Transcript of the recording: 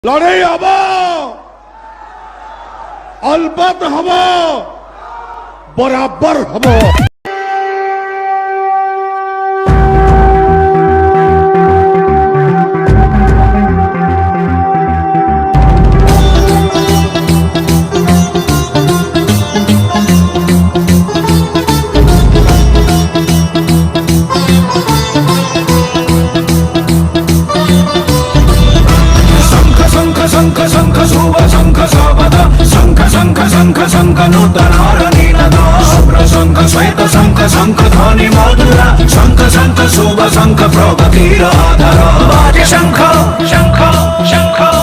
লড়াই হব, অলবত হব, বরাবর হব। శ్వేత శంఖ శంఖ ధ్వని మధుర శంఖ శంఖ శుభ శంఖ ప్రగతిర ఆధార శంఖ శంఖ శంఖ